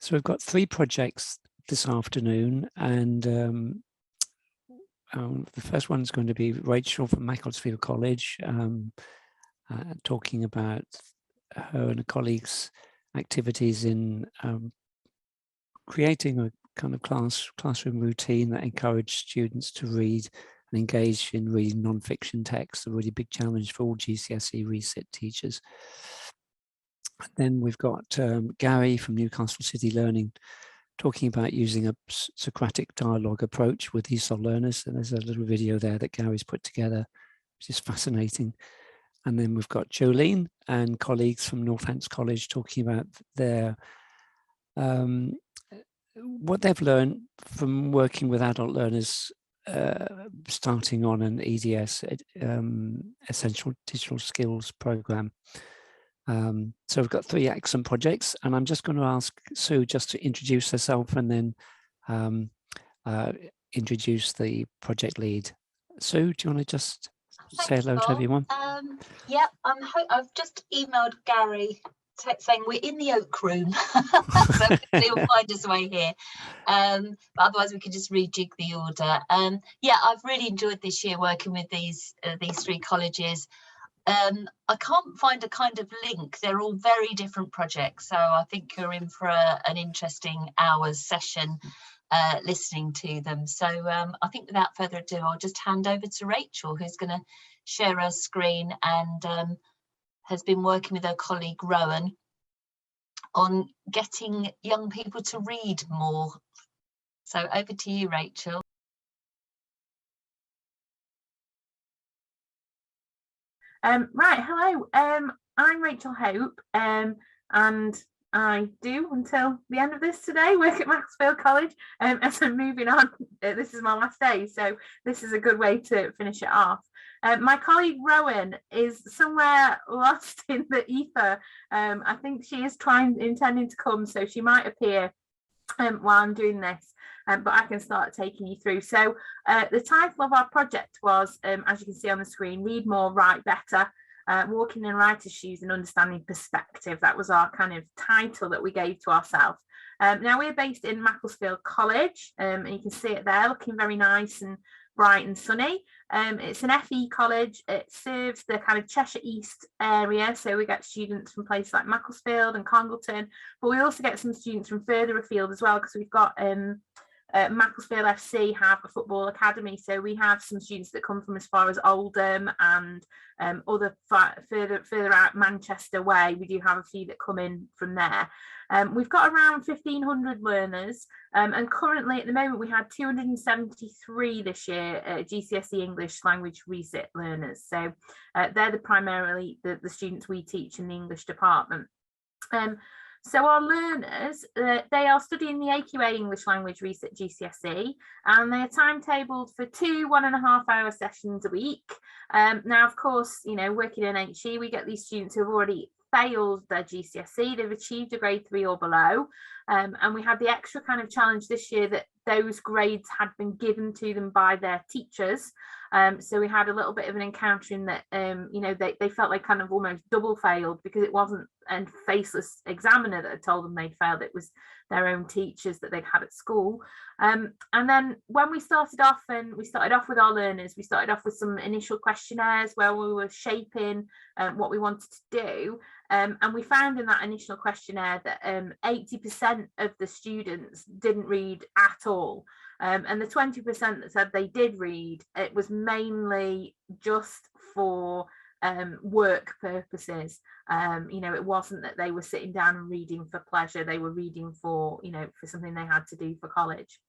So we've got 3 projects this afternoon, and the first one is going to be Rachel from Macclesfield College, talking about her and her colleagues' activities in creating a kind of classroom routine that encouraged students to read and engage in reading non-fiction texts, a really big challenge for all GCSE resit teachers. And then we've got Gary from Newcastle City Learning talking about using a Socratic dialogue approach with ESOL learners. And there's a little video there that Gary's put together, which is fascinating. And then we've got Jolene and colleagues from Northants College talking about their what they've learned from working with adult learners starting on an EDS, Essential Digital Skills program. So we've got 3 excellent projects, and I'm just going to ask Sue just to introduce herself and then introduce the project lead. Sue, do you want to just say hello to everyone? Yeah, I've just emailed Gary saying we're in the Oak Room, so he'll find his way here. But otherwise, we could just rejig the order. Yeah, I've really enjoyed this year working with these 3 colleges. I can't find a kind of link. They're all very different projects, so I think you're in for an interesting hour's session listening to them. So I think without further ado, I'll just hand over to Rachel, who's going to share her screen and has been working with her colleague Rowan on getting young people to read more. So over to you, Rachel. Right, hello, I'm Rachel Hope, and I do, until the end of this today, work at Macclesfield College. As I'm moving on, this is my last day, so this is a good way to finish it off. My colleague Rowan is somewhere lost in the ether. I think she is intending to come, so she might appear while I'm doing this. But I can start taking you through. So the title of our project was, as you can see on the screen, Read More, Write Better, Walking in Writer's Shoes and Understanding Perspective. That was our kind of title that we gave to ourselves. Now we're based in Macclesfield College, and you can see it there looking very nice and bright and sunny. It's an FE college. It serves the kind of Cheshire East area, so we get students from places like Macclesfield and Congleton, but we also get some students from further afield as well, because we've got Macclesfield FC have a football academy, so we have some students that come from as far as Oldham and other further out Manchester way. We do have a few that come in from there. We've got around 1,500 learners, and currently at the moment we had 273 this year GCSE English language resit learners. So they're primarily the students we teach in the English department. So our learners, they are studying the AQA English Language Resit GCSE, and they are timetabled for 2 1.5-hour sessions a week. Now, of course, you know, working in HE, we get these students who have already failed their GCSE, they've achieved a grade 3 or below, and we had the extra kind of challenge this year that those grades had been given to them by their teachers. So we had a little bit of an encounter in that, you know, they felt like kind of almost double failed, because it wasn't a faceless examiner that had told them they failed, it was their own teachers that they'd had at school. And then when we started off with our learners, we started off with some initial questionnaires where we were shaping what we wanted to do. And we found in that initial questionnaire that 80% of the students didn't read at all. And the 20% that said they did read, it was mainly just for work purposes. You know, it wasn't that they were sitting down and reading for pleasure, they were reading for, you know, for something they had to do for college.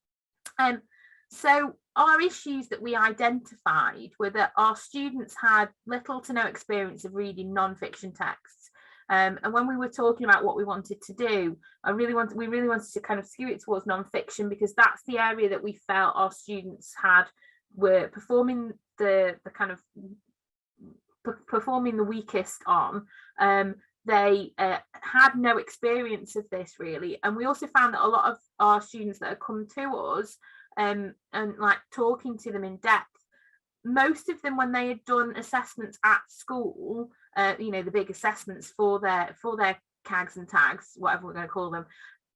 So our issues that we identified were that our students had little to no experience of reading non-fiction texts. And when we were talking about what we wanted to do, we really wanted to kind of skew it towards non-fiction, because that's the area that we felt our students were performing the weakest on. They had no experience of this really, and we also found that a lot of our students that had come to us and like talking to them in depth, most of them, when they had done assessments at school, you know, the big assessments for their CAGs and tags, whatever we're going to call them,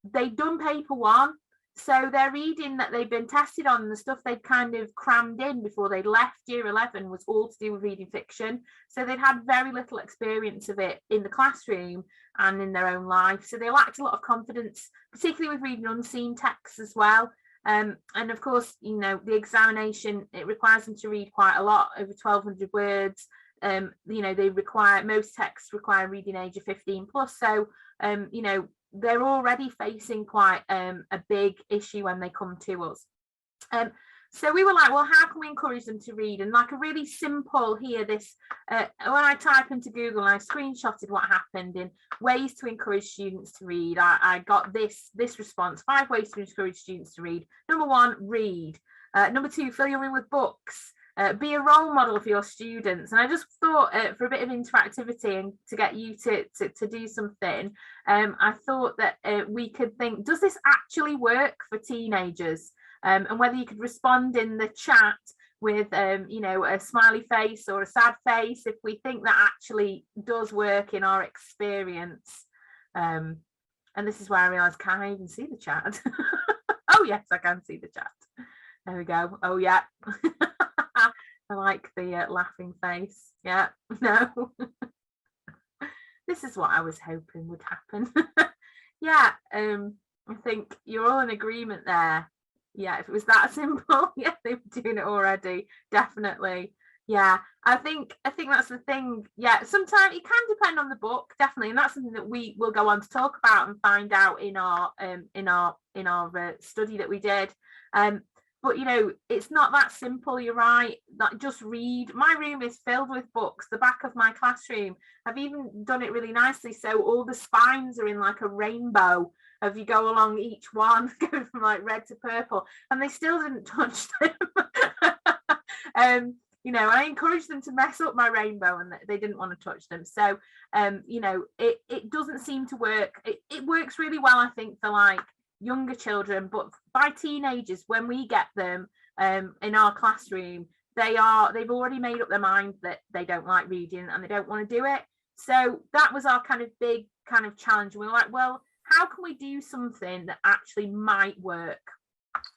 they'd done paper 1, so their reading that they'd been tested on, the stuff they'd kind of crammed in before they left year 11 was all to do with reading fiction. So they'd had very little experience of it in the classroom and in their own life. So they lacked a lot of confidence, particularly with reading unseen texts as well. And of course, you know, the examination, it requires them to read quite a lot, over 1,200 words. You know, most texts require reading age of 15 plus. So, you know, they're already facing quite a big issue when they come to us. So we were like, well, how can we encourage them to read? And like a really simple here, this, when I type into Google and I screenshotted what happened in ways to encourage students to read, I got this response: 5 ways to encourage students to read. Number 1, read. Number 2, fill your room with books. Be a role model for your students. And I just thought, for a bit of interactivity and to get you to do something, I thought that we could think, does this actually work for teenagers? And whether you could respond in the chat with you know, a smiley face or a sad face, if we think that actually does work in our experience. And this is where I realized, can I even see the chat? Oh yes, I can see the chat. There we go. Oh yeah. I like the laughing face. Yeah, no. This is what I was hoping would happen. Yeah, I think you're all in agreement there. Yeah, if it was that simple, yeah, they were doing it already, definitely. Yeah, I think that's the thing. Yeah, sometimes it can depend on the book, definitely, and that's something that we will go on to talk about and find out in our study that we did. But you know, it's not that simple. You're right. Not just read. My room is filled with books. The back of my classroom, I've even done it really nicely. So all the spines are in like a rainbow. If you go along each one, going from like red to purple, and they still didn't touch them. You know, I encouraged them to mess up my rainbow, and they didn't want to touch them. So, you know, it doesn't seem to work. It works really well, I think, for like younger children, but by teenagers, when we get them in our classroom, they've already made up their mind that they don't like reading and they don't want to do it. So that was our kind of big kind of challenge. We were like, well, how can we do something that actually might work?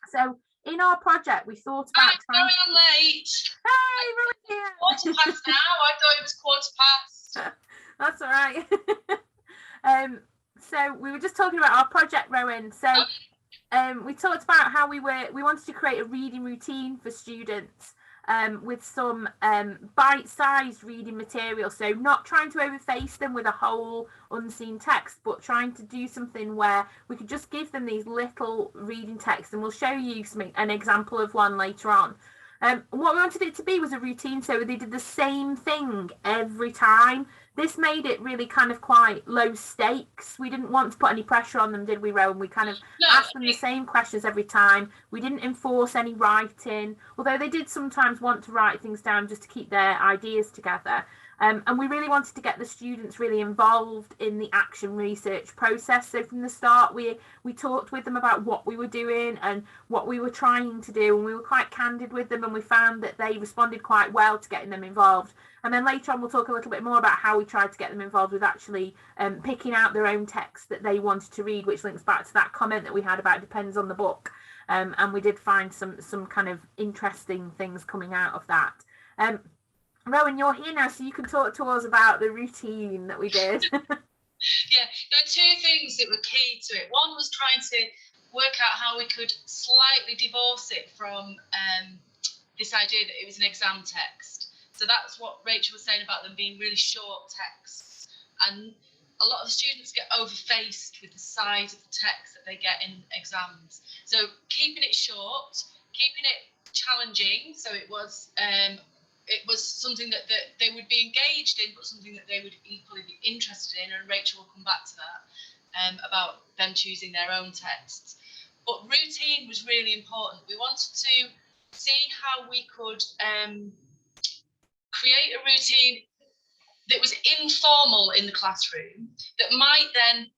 So in our project, we thought about I'm late. Hey, Maria. Quarter past now. I thought it was quarter past. That's all right. So we were just talking about our project, Rowan. So we talked about how we wanted to create a reading routine for students with some bite-sized reading material. So not trying to overface them with a whole unseen text, but trying to do something where we could just give them these little reading texts, and we'll show you an example of one later on. What we wanted it to be was a routine, so they did the same thing every time. This made it really kind of quite low stakes. We didn't want to put any pressure on them, did we, Rowan? We kind of asked them the same questions every time. We didn't enforce any writing, although they did sometimes want to write things down just to keep their ideas together. And we really wanted to get the students really involved in the action research process. So from the start, we talked with them about what we were doing and what we were trying to do, and we were quite candid with them, and we found that they responded quite well to getting them involved. And then later on, we'll talk a little bit more about how we tried to get them involved with actually picking out their own text that they wanted to read, which links back to that comment that we had about depends on the book. And we did find some kind of interesting things coming out of that. Rowan, you're here now, so you can talk to us about the routine that we did. Yeah, there were 2 things that were key to it. One was trying to work out how we could slightly divorce it from this idea that it was an exam text. So that's what Rachel was saying about them being really short texts. And a lot of students get overfaced with the size of the text that they get in exams. So keeping it short, keeping it challenging, so it was something that they would be engaged in, but something that they would equally be interested in, and Rachel will come back to that, about them choosing their own texts. But routine was really important. We wanted to see how we could create a routine that was informal in the classroom, that might then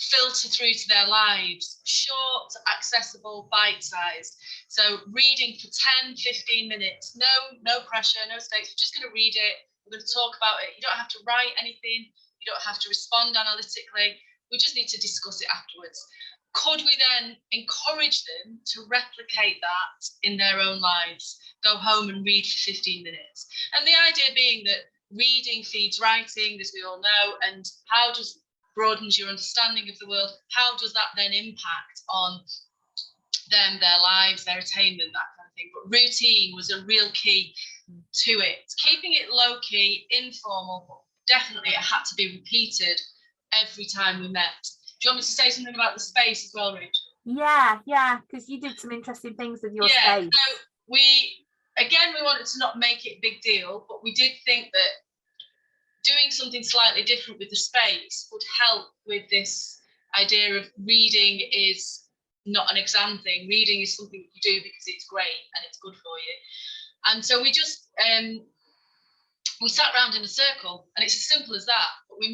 filter through to their lives, short, accessible, bite-sized. So reading for 10, 15 minutes, no pressure, no stakes. We're just going to read it. We're going to talk about it. You don't have to write anything. You don't have to respond analytically. We just need to discuss it afterwards. could we then encourage them to replicate that in their own lives? Go home and read for 15 minutes. And the idea being that reading feeds writing, as we all know, and how does broadens your understanding of the world, how does that then impact on them, their lives, their attainment, that kind of thing. But routine was a real key to it. Keeping it low-key, informal, but definitely it had to be repeated every time we met. Do you want me to say something about the space as well, Rachel? Yeah, because you did some interesting things with your space. So we wanted to not make it a big deal, but we did think that doing something slightly different with the space would help with this idea of reading is not an exam thing. Reading is something you do because it's great and it's good for you. And so we just we sat around in a circle, and it's as simple as that. But we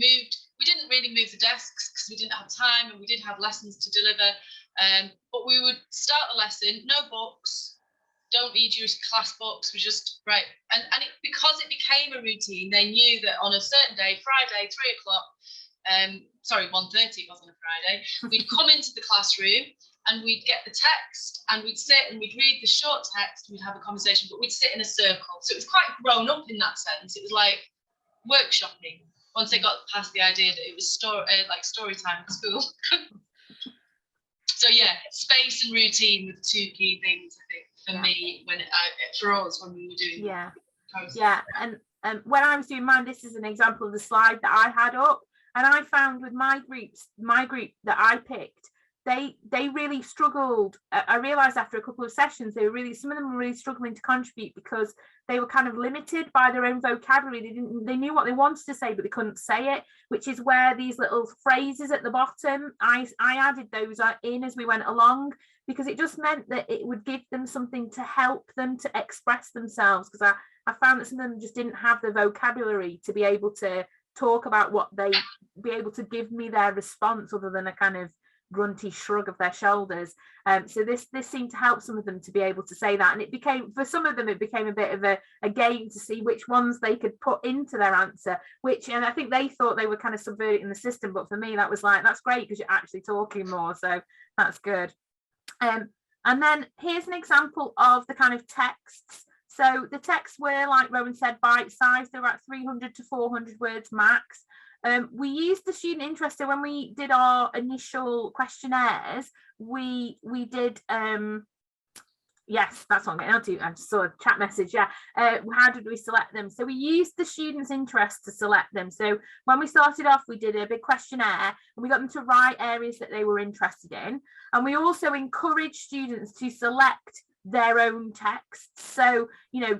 didn't really move the desks because we didn't have time, and we did have lessons to deliver. But we would start a lesson, no books, don't read your class books, we just right. And because it became a routine, they knew that on a certain day, Friday, 3 o'clock, 1:30, it wasn't a Friday, we'd come into the classroom and we'd get the text and we'd sit and we'd read the short text, we'd have a conversation, but we'd sit in a circle. So it was quite grown up in that sense. It was like workshopping once they got past the idea that it was story time at school. So yeah, space and routine were the two key things, I think, for me, for us when we were doing and when I was doing mine, this is an example of the slide that I had up, and I found with my group that I picked, they really struggled. I realized after a couple of sessions some of them were really struggling to contribute because they were kind of limited by their own vocabulary. They knew what they wanted to say, but they couldn't say it, which is where these little phrases at the bottom, I added those in as we went along, because it just meant that it would give them something to help them to express themselves, because I found that some of them just didn't have the vocabulary to be able to talk about what they be able to give me their response other than a kind of grunty shrug of their shoulders. So this seemed to help some of them to be able to say that, and it became, for some of them, it became a bit of a game to see which ones they could put into their answer, and I think they thought they were kind of subverting the system, but for me that was like, that's great because you're actually talking more, so that's good. And then here's an example of the kind of texts. So the texts were, like Rowan said, bite-sized. They were at 300 to 400 words max. We used the student interest. So when we did our initial questionnaires, we did yes, that's what I'm getting onto. I just saw a chat message. How did we select them? So we used the students' interest to select them. So when we started off, we did a big questionnaire and we got them to write areas that they were interested in, and we also encouraged students to select their own texts. So,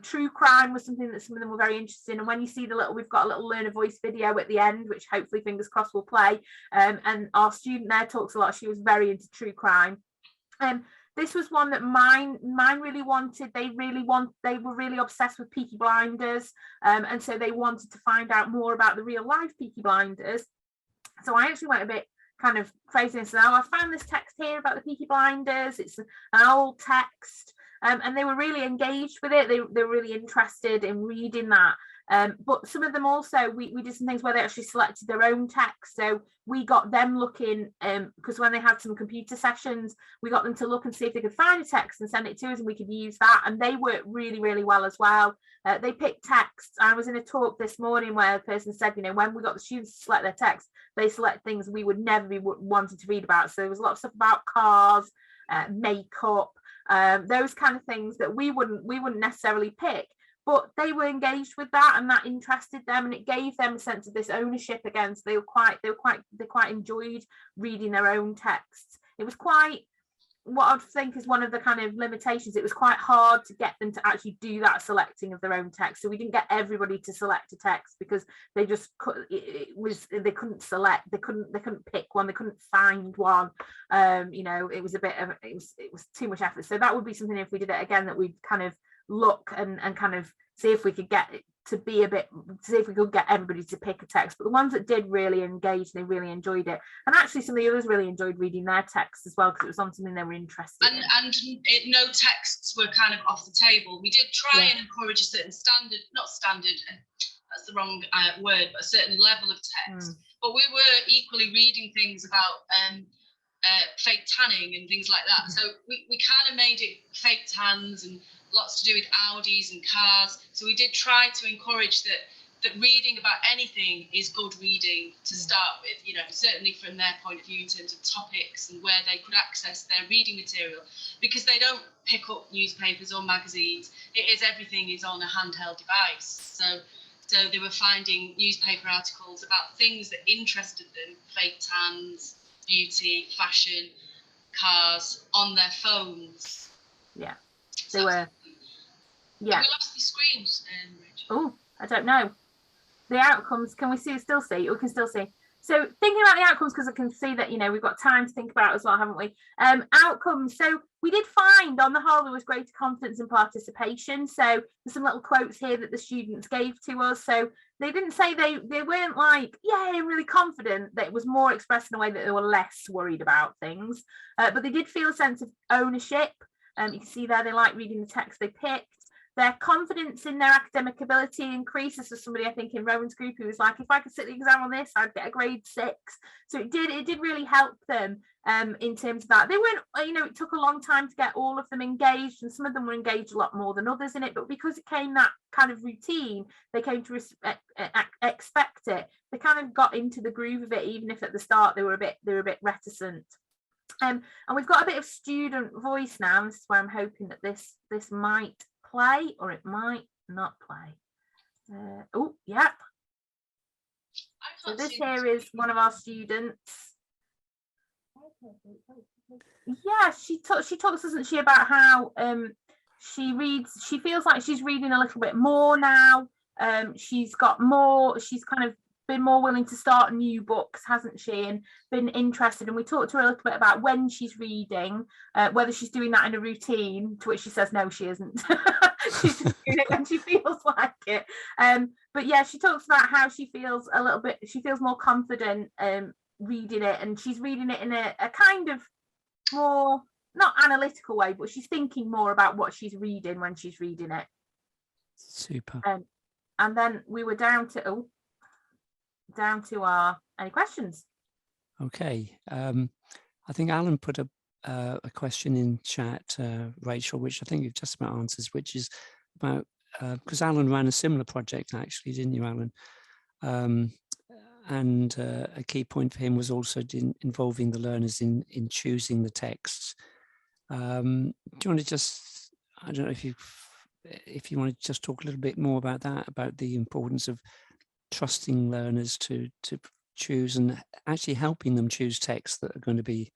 true crime was something that some of them were very interested in, and when you see we've got a little learner voice video at the end, which hopefully fingers crossed will play, and our student there talks a lot. She was very into true crime. This was one that mine really wanted. They were really obsessed with Peaky Blinders, and so they wanted to find out more about the real life Peaky Blinders. So I actually went a bit kind of crazy and said, I found this text here about the Peaky Blinders. It's an old text. And they were really engaged with it. They were really interested in reading that. But some of them also, we did some things where they actually selected their own text. So we got them looking, because when they had some computer sessions, we got them to look and see if they could find a text and send it to us, and we could use that. And they worked really, really well as well. They picked texts. I was in a talk this morning where a person said, when we got the students to select their text, they select things we would never be wanting to read about. So there was a lot of stuff about cars, makeup, those kind of things that we wouldn't necessarily pick, but they were engaged with that, and that interested them, and it gave them a sense of this ownership again. So they quite enjoyed reading their own texts. It was quite, what I'd think is one of the kind of limitations, it was quite hard to get them to actually do that selecting of their own text. So we didn't get everybody to select a text because they just they couldn't select, they couldn't pick one, they couldn't find one. It was a bit of, it was too much effort. So that would be something, if we did it again, that we'd kind of look and kind of see if we could get it to be see if we could get everybody to pick a text. But the ones that did really engage, they really enjoyed it, and actually some of the others really enjoyed reading their texts as well, because it was on something they were interested in. And no texts were kind of off the table. We did try and encourage a certain standard, not standard, and that's the wrong word, but a certain level of text. But we were equally reading things about fake tanning and things like that. So we kind of made it fake tans and lots to do with Audis and cars. So we did try to encourage that reading about anything is good reading to start with, you know, certainly from their point of view in terms of topics and where they could access their reading material, because they don't pick up newspapers or magazines. Everything is on a handheld device. So they were finding newspaper articles about things that interested them, fake tans, beauty, fashion, cars, on their phones. Yeah, they were. Yeah. Have we lost the screens, Rachel? Oh, I don't know. The outcomes, can we still see? We can still see. So thinking about the outcomes, because I can see that, you know, we've got time to think about as well, haven't we? Outcomes. So we did find on the whole there was greater confidence and participation. So there's some little quotes here that the students gave to us. So they didn't say they weren't like, yeah, really confident. That it was more expressed in a way that they were less worried about things. But they did feel a sense of ownership. You can see there they like reading the text they picked. Their confidence in their academic ability increases. So somebody, I think, in Rowan's group, who was like, if I could sit the exam on this, I'd get a grade 6. So it did really help them in terms of that. They weren't, you know, it took a long time to get all of them engaged, and some of them were engaged a lot more than others in it. But because it came that kind of routine, they came to expect it. They kind of got into the groove of it, even if at the start they were a bit reticent. And we've got a bit of student voice now. This is where I'm hoping that this might play, or it might not play. Oh, yeah. So this here is one of our students. Yeah, she talks, doesn't she, about how she feels like she's reading a little bit more now. She's got more, she's kind of been more willing to start new books, hasn't she, and been interested. And we talked to her a little bit about when she's reading, whether she's doing that in a routine, to which she says no, she isn't. She's just doing it when she feels like it. But yeah, she talks about how she feels more confident reading it, and she's reading it in a kind of more, not analytical way, but she's thinking more about what she's reading when she's reading it. Super. And then we were down to our any questions. Okay, I think Alan put a question in chat, Rachel, which I think you've just about answered, which is about, because Alan ran a similar project actually, didn't you, Alan? And a key point for him was also involving the learners in choosing the texts. Do you want to just, I don't know if you want to just talk a little bit more about that, about the importance of trusting learners to choose, and actually helping them choose texts that are going to be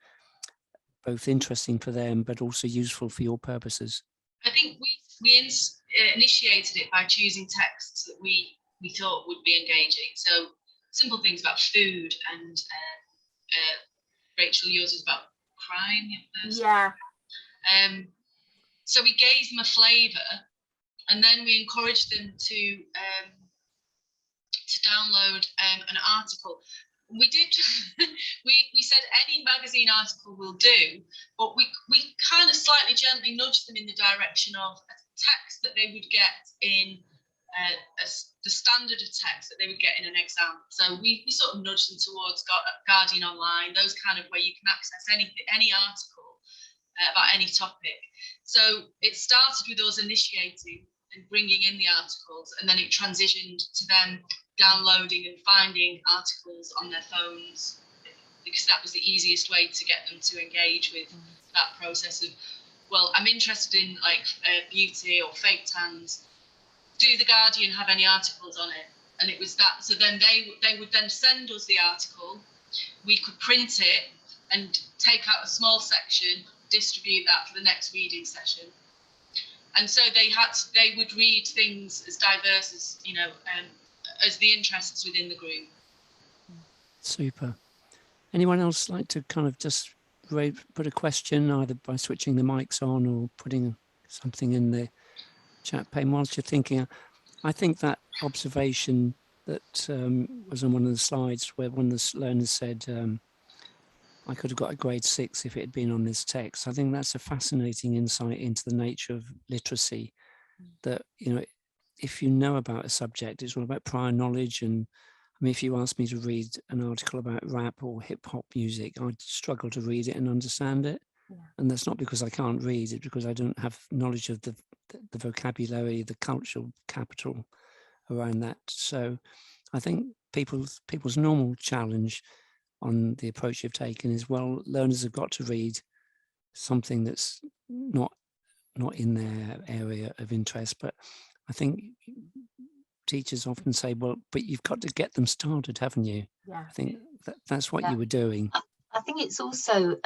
both interesting for them but also useful for your purposes? I think we initiated it by choosing texts that we thought would be engaging. So simple things about food, and Rachel, yours was about crime. Yeah. So we gave them a flavour, and then we encouraged them to download an article. We did. we said any magazine article will do, but we kind of slightly gently nudged them in the direction of a text that they would get in the standard of text that they would get in an exam. So we sort of nudged them towards Guardian Online, those kind of where you can access any article about any topic. So it started with us initiating and bringing in the articles, and then it transitioned to them downloading and finding articles on their phones, because that was the easiest way to get them to engage with that process of, well, I'm interested in like beauty or fake tans. Do the Guardian have any articles on it? And it was that. So then they would then send us the article. We could print it and take out a small section, distribute that for the next reading session. And so they would read things as diverse as, you know, as the interests within the group. Super. Anyone else like to kind of just put a question, either by switching the mics on or putting something in the chat pane whilst you're thinking? I think that observation that was on one of the slides, where one of the learners said, I could have got a grade 6 if it had been on this text. I think that's a fascinating insight into the nature of literacy, that, you know, if you know about a subject, it's all about prior knowledge and I mean, if you asked me to read an article about rap or hip hop music, I'd struggle to read it and understand it. Yeah. And that's not because I can't read, it's because I don't have knowledge of the vocabulary, the cultural capital around that. So I think people's normal challenge on the approach you've taken is, well, learners have got to read something that's not in their area of interest. But I think teachers often say, well, but you've got to get them started, haven't you? Yeah. I think that's what Yeah. you were doing. I think it's also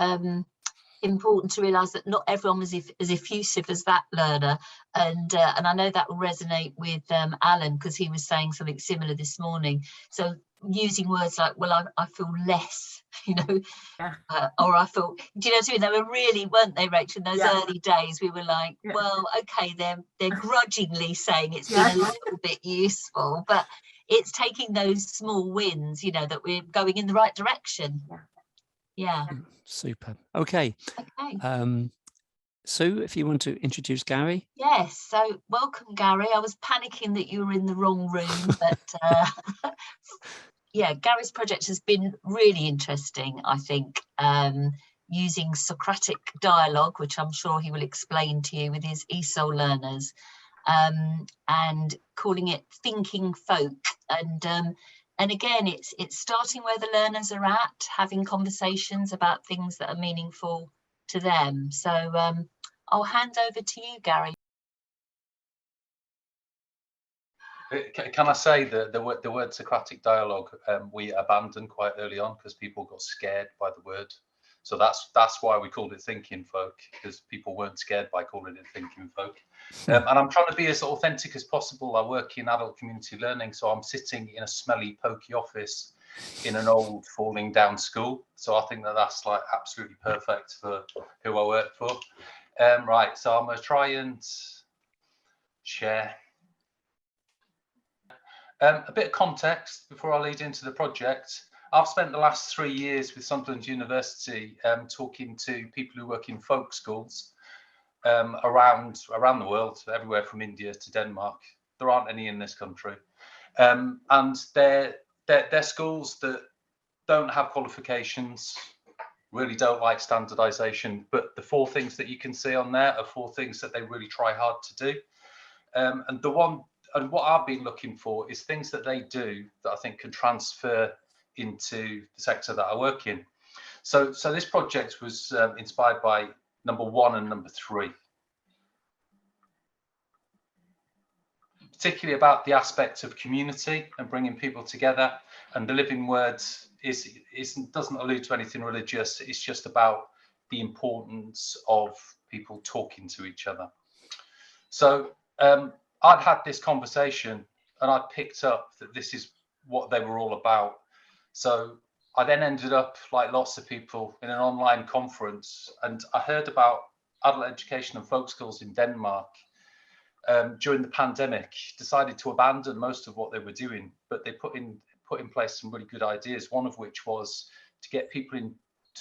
important to realise that not everyone was as effusive as that learner, and I know that will resonate with Alan, because he was saying something similar this morning. So using words like, well, I feel less, you know, Yeah. or I feel, do you know what I mean? They were really, weren't they, Rachel? In those Yeah. early days, we were like, Yeah. well, okay, they're grudgingly saying it's Yeah. been a little bit useful, but it's taking those small wins, you know, that we're going in the right direction. Yeah. Yeah. Super. Okay. Okay. Sue, if you want to introduce Gary. Yes, so welcome, Gary. I was panicking that you were in the wrong room, but yeah, Gary's project has been really interesting, I think, using Socratic dialogue, which I'm sure he will explain to you, with his ESOL learners, and calling it Thinking Folk. And again, it's starting where the learners are at, having conversations about things that are meaningful to them. So I'll hand over to you, Gary. Can I say that the word Socratic dialogue we abandoned quite early on because people got scared by the word. So that's why we called it Thinking Folk, because people weren't scared by calling it Thinking Folk. And I'm trying to be as authentic as possible. I work in adult community learning, so I'm sitting in a smelly, pokey office in an old, falling down school. So I think that's like absolutely perfect for who I work for. Right, so I'm going to try and share a bit of context before I lead into the project. I've spent the last 3 years with Sunderland University talking to people who work in folk schools around the world, everywhere from India to Denmark. There aren't any in this country. And they're schools that don't have qualifications, really don't like standardization, but the 4 things that you can see on there are 4 things that they really try hard to do. And what I've been looking for is things that they do that I think can transfer into the sector that I work in. So this project was inspired by number 1 and number 3, particularly about the aspect of community and bringing people together. And the living word doesn't allude to anything religious. It's just about the importance of people talking to each other. So I'd had this conversation and I picked up that this is what they were all about. So I then ended up, like lots of people, in an online conference, and I heard about adult education and folk schools in Denmark during the pandemic, decided to abandon most of what they were doing, but they put in place some really good ideas, one of which was to get people into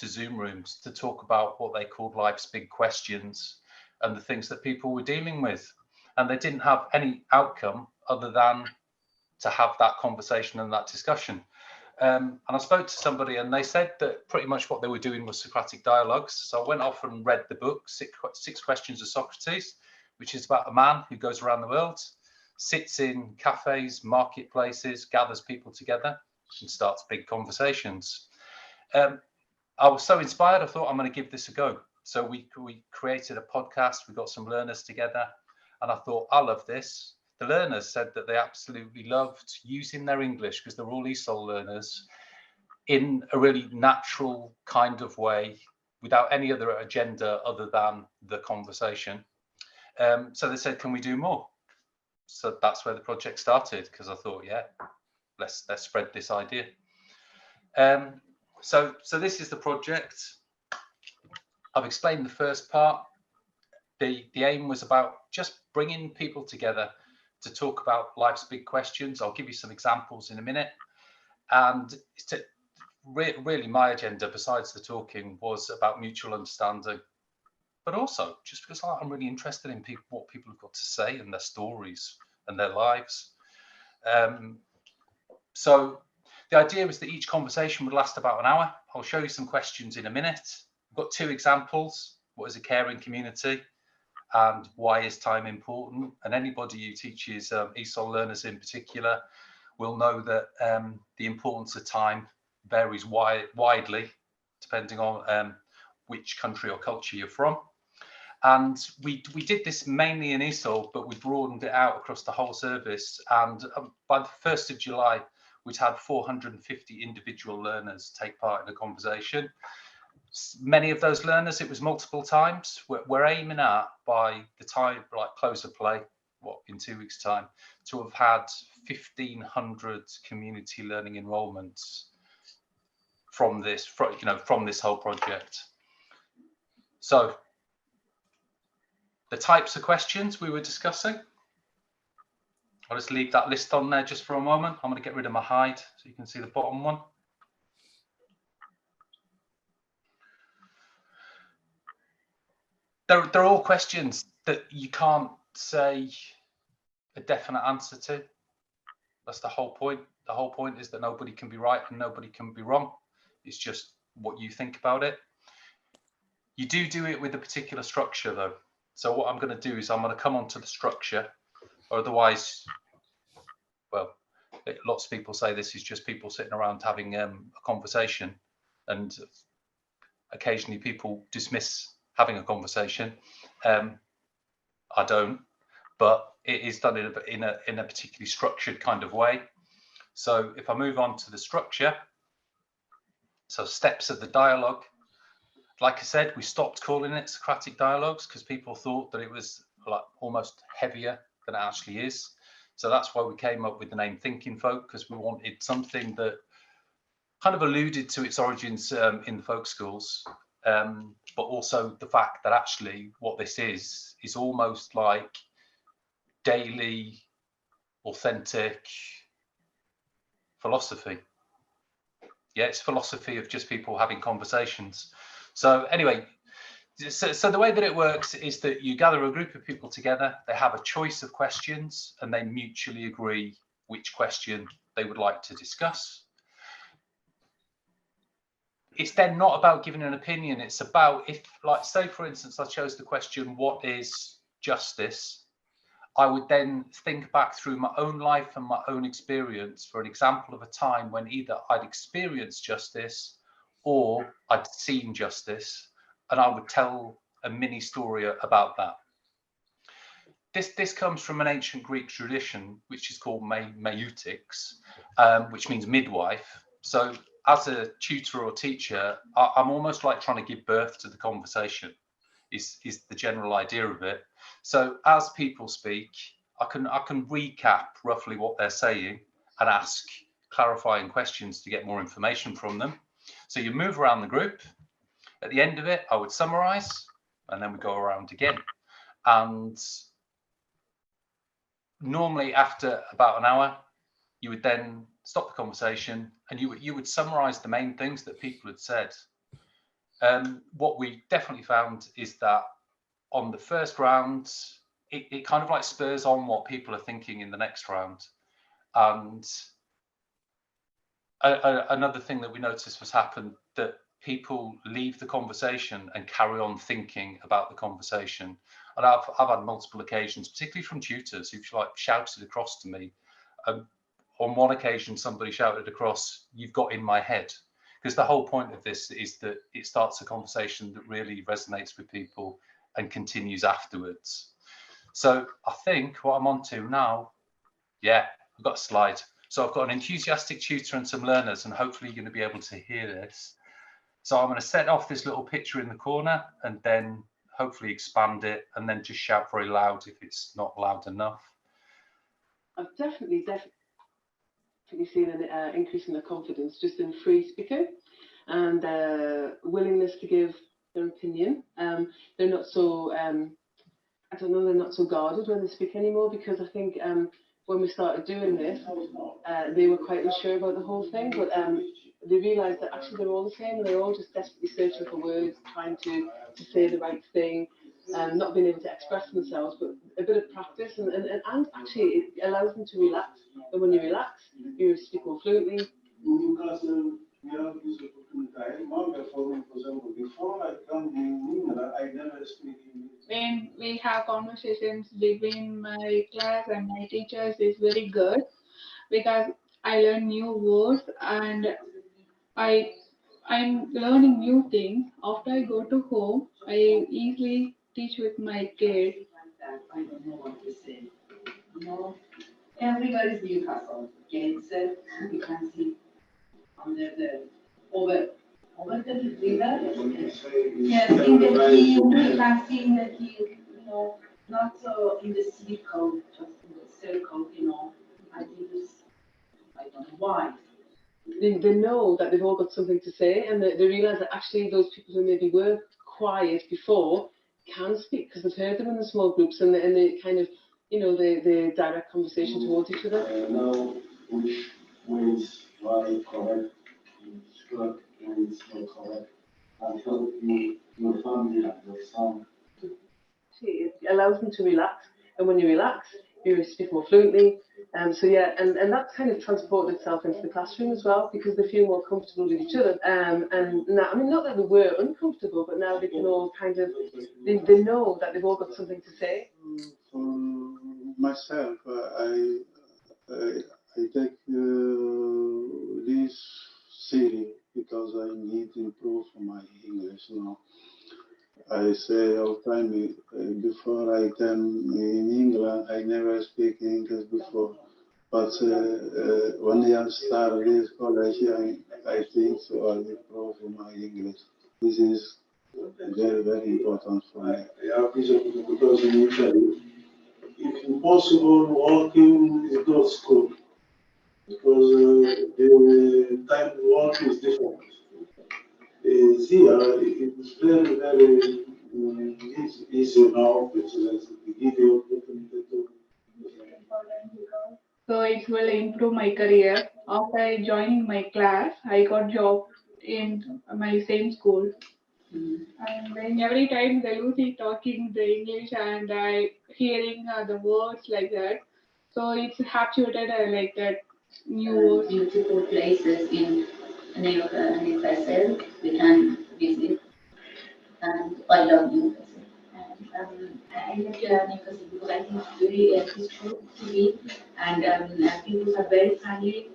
Zoom rooms to talk about what they called life's big questions and the things that people were dealing with. And they didn't have any outcome other than to have that conversation and that discussion. And I spoke to somebody and they said that pretty much what they were doing was Socratic dialogues. So I went off and read the book, Six Questions of Socrates, which is about a man who goes around the world, sits in cafes, marketplaces, gathers people together and starts big conversations. I was so inspired, I thought I'm going to give this a go. So we created a podcast, we got some learners together, and I thought, I love this. The learners said that they absolutely loved using their English, because they're all ESOL learners, in a really natural kind of way, without any other agenda other than the conversation. So they said, can we do more? So that's where the project started, because I thought, yeah, let's spread this idea. So this is the project. I've explained the first part. The aim was about just bringing people together to talk about life's big questions. I'll give you some examples in a minute. And really my agenda, besides the talking, was about mutual understanding, but also just because I'm really interested in what people have got to say and their stories and their lives. So The idea was that each conversation would last about an hour. I'll show you some questions in a minute. I've got 2 examples. What is a caring community? And why is time important? And anybody who teaches ESOL learners in particular will know that the importance of time varies widely depending on which country or culture you're from. And we did this mainly in ESOL, but we broadened it out across the whole service. And by the 1st of July, we'd had 450 individual learners take part in the conversation. Many of those learners, it was multiple times. We're aiming at, by the time, like close of play, in 2 weeks' time, to have had 1,500 community learning enrolments from this, from this whole project. So the types of questions we were discussing, I'll just leave that list on there just for a moment. I'm going to get rid of my hide so you can see the bottom one. They're all questions that you can't say a definite answer to. That's the whole point. The whole point is that nobody can be right and nobody can be wrong. It's just what you think about it. You do it with a particular structure though. So what I'm going to do is I'm going to come on to the structure, or otherwise, well, lots of people say this is just people sitting around having a conversation, and occasionally people dismiss having a conversation. I don't, but it is done in a particularly structured kind of way. So if I move on to the structure, so steps of the dialogue, like I said, we stopped calling it Socratic dialogues because people thought that it was like almost heavier than it actually is. So that's why we came up with the name Thinking Folk, because we wanted something that kind of alluded to its origins in the folk schools, but also the fact that actually what this is almost like daily, authentic philosophy. Yeah, it's philosophy of just people having conversations. So anyway, so the way that it works is that you gather a group of people together, they have a choice of questions, and they mutually agree which question they would like to discuss. It's then not about giving an opinion. It's about, if, like, say, for instance, I chose the question, what is justice? I would then think back through my own life and my own experience for an example of a time when either I'd experienced justice or I'd seen justice, and I would tell a mini story about that. This comes from an ancient Greek tradition, which is called meutics, which means midwife. So as a tutor or teacher, I'm almost like trying to give birth to the conversation, is the general idea of it. So as people speak, I can recap roughly what they're saying and ask clarifying questions to get more information from them. So you move around the group. At the end of it, I would summarize, and then we go around again. And normally after about an hour, you would then stop the conversation and you would summarize the main things that people had said. What we definitely found is that on the first round, it kind of like spurs on what people are thinking in the next round. And another thing that we noticed was happened, that people leave the conversation and carry on thinking about the conversation. And I've had multiple occasions, particularly from tutors, who've like shouted across to me. On one occasion, somebody shouted across, "You've got in my head." Because the whole point of this is that it starts a conversation that really resonates with people and continues afterwards. So I think what I'm on to now, yeah, I've got a slide. So I've got an enthusiastic tutor and some learners, and hopefully you're going to be able to hear this. So I'm going to set off this little picture in the corner and then hopefully expand it and then just shout very loud if it's not loud enough. I've definitely seen an increase in their confidence just in free speaking and willingness to give their opinion. They're not so, I don't know, they're not so guarded when they speak anymore, because I think when we started doing this, they were quite unsure about the whole thing, but they realised that actually they're all the same, and they're all just desperately searching for words, trying to say the right thing, not being able to express themselves, but a bit of practice, and actually it allows them to relax. And when you relax, you speak more fluently, Newcastle, we have this opportunity. For example, before I come in England, I never speak English. When we have conversations between my class and my teachers is very good because I learn new words and I'm learning new things. After I go to home, I easily teach with my kids. I don't know what to say. You know, everybody's Newcastle. Kids, you can see under the over the river. Yes, in the hill, you can see in the hill. You know, not so in the circle, just in the circle. You know, I think it's, I don't know why. They know that they've all got something to say, and they realise that actually those people who maybe were quiet before can speak because they've heard them in the small groups, and they kind of, you know, the direct conversation towards each other. Now, which ways are correct, correct, when it's not correct, and help you, your family and your son. It allows them to relax, and when you relax, you speak more fluently. So yeah, and that's kind of transported itself into the classroom as well, because they feel more comfortable with each other. And now, I mean, not that they were uncomfortable, but now they can all kind of, they know that they've all got something to say. For myself, I take this series because I need to improve my English now. I say all the time, before I came in England, I never speak English before. But when I start this college, I think so I improve my English. This is very, very important for me. Yeah, because in Italy, it's impossible working is not school. Because the type of work is different. Here, it's very, very easy now. It's give you opportunity to. So it will improve my career. After joining my class, I got job in my same school. And then every time the Lucy talking the English and I hearing the words like that, so it's habituated like that new words. Beautiful places in Newcastle we can visit, and I love Newcastle. And I like Newcastle because I think it's very peaceful to be, and people are very friendly.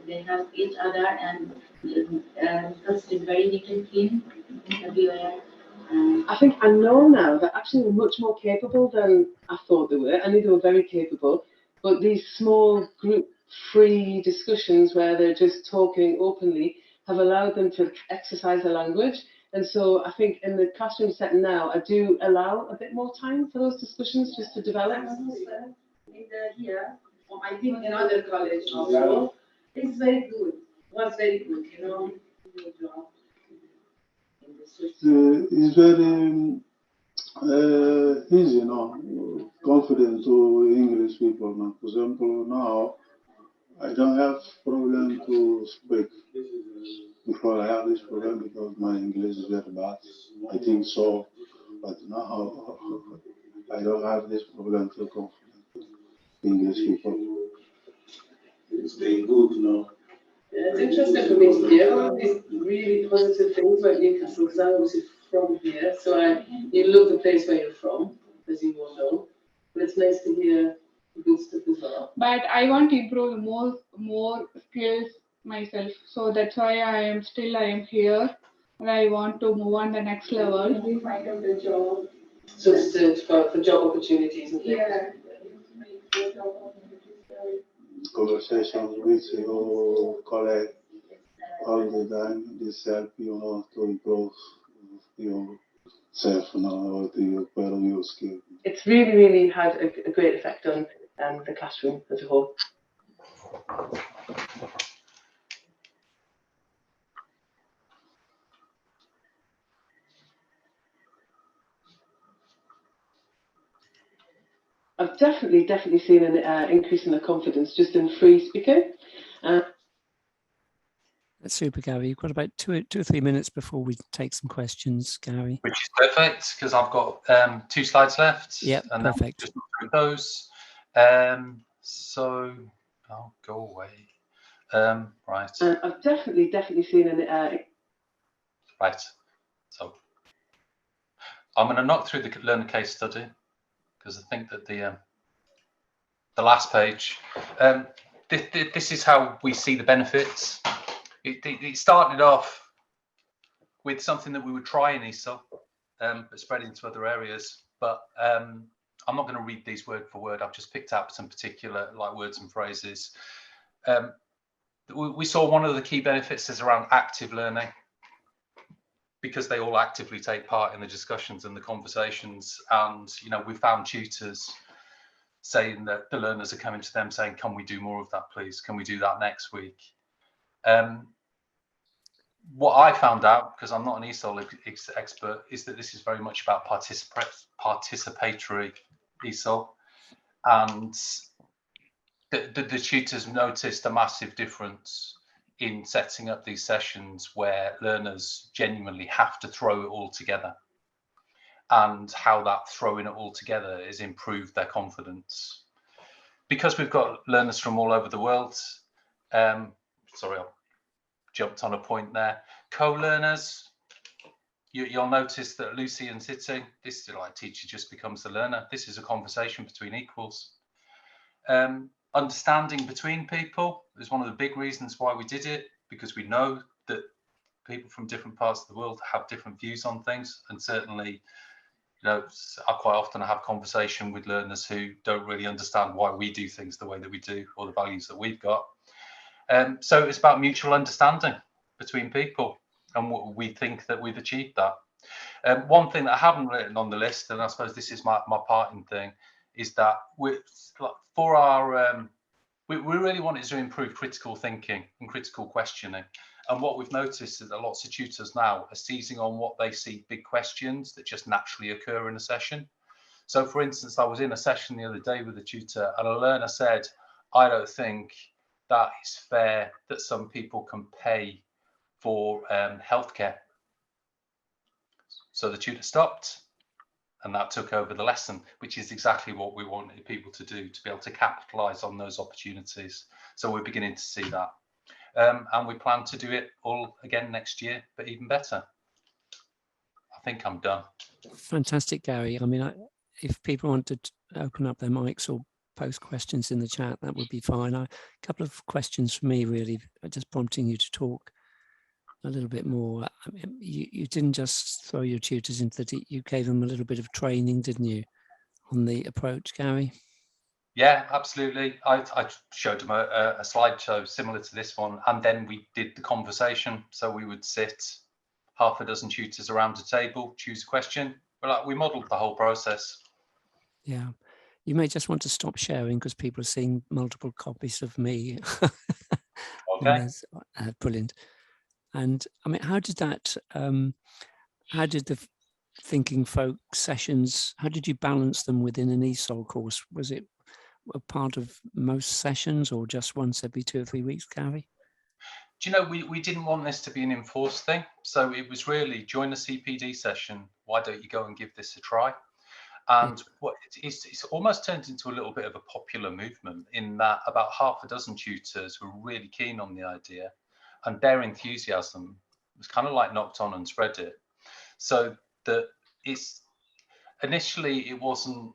They help each other, and because it's very neat and clean everywhere. I think I know now that actually they're much more capable than I thought they were. I knew they were very capable, but these small group free discussions where they're just talking openly have allowed them to exercise their language. And so I think in the classroom setting now, I do allow a bit more time for those discussions just to develop. Here, I think another college also, it's very good. Was very good, you know. It's very easy now, confident to English people now. For example, now I don't have problem to speak. Before I have this problem because my English is very bad. I think so, but now I don't have this problem to confident English people. It's very good now. It's interesting for me to hear all these really positive things about Newcastle because I'm obviously from here, so you love the place where you're from, as you all know. But it's nice to hear good stuff as well. But I want to improve more skills myself, so that's why I am here, and I want to move on the next level. We find out the job. So it's for job opportunities and things. Yeah. Conversation with your colleague all the time, this help you to improve yourself or to acquire new skills. It's really, really had a great effect on the classroom as a whole. I've definitely seen an increase in the confidence just in free speaking. That's super, Gary. You've got about two or 3 minutes before we take some questions, Gary. Which is perfect because I've got 2 slides left. Yeah, and perfect. Just through those. So I'll go away. Right. I've definitely seen an Right. So I'm going to knock through the learner case study because I think that the last page. This is how we see the benefits. It started off with something that we would try in ESOL, but spread into other areas. But I'm not going to read these word for word. I've just picked out some particular words and phrases. We saw one of the key benefits is around active learning, because they all actively take part in the discussions and the conversations. And we found tutors saying that the learners are coming to them saying, can we do more of that, please? Can we do that next week? What I found out, because I'm not an ESOL expert, is that this is very much about participatory ESOL. And the tutors noticed a massive difference in setting up these sessions where learners genuinely have to throw it all together, and how that throwing it all together has improved their confidence. Because we've got learners from all over the world, sorry, I jumped on a point there. Co-learners, you'll notice that Lucy and sitting, this is like teacher just becomes the learner. This is a conversation between equals. Understanding between people is one of the big reasons why we did it, because we know that people from different parts of the world have different views on things, and certainly I quite often have conversation with learners who don't really understand why we do things the way that we do, or the values that we've got. So it's about mutual understanding between people, and we think that we've achieved that. One thing that I haven't written on the list, and I suppose this is my parting thing, is that we really wanted to improve critical thinking and critical questioning. And what we've noticed is that lots of tutors now are seizing on what they see big questions that just naturally occur in a session. So for instance, I was in a session the other day with a tutor, and a learner said, I don't think that it's fair that some people can pay for healthcare. So the tutor stopped, and that took over the lesson, which is exactly what we wanted people to do, to be able to capitalise on those opportunities. So we're beginning to see that. And we plan to do it all again next year, but even better. I think I'm done. Fantastic, Gary. I mean, if people want to open up their mics or post questions in the chat, that would be fine. A couple of questions for me, really, just prompting you to talk a little bit more. I mean, you didn't just throw your tutors into the deep, you gave them a little bit of training, didn't you, on the approach, Gary? Yeah, absolutely. I showed them a slideshow similar to this one, and then we did the conversation. So we would sit half a dozen tutors around a table, choose a question. But we modelled the whole process. Yeah. You may just want to stop sharing because people are seeing multiple copies of me. Okay. Brilliant. And I mean, how did that, how did the Thinking Folk sessions, how did you balance them within an ESOL course? Was it a part of most sessions or just once every 2 or 3 weeks, Gary? Do you know, we didn't want this to be an enforced thing. So it was really, join a CPD session. Why don't you go and give this a try? And what it's almost turned into a little bit of a popular movement, in that about half a dozen tutors were really keen on the idea, and their enthusiasm was kind of like knocked on and spread it. So that it's initially, it wasn't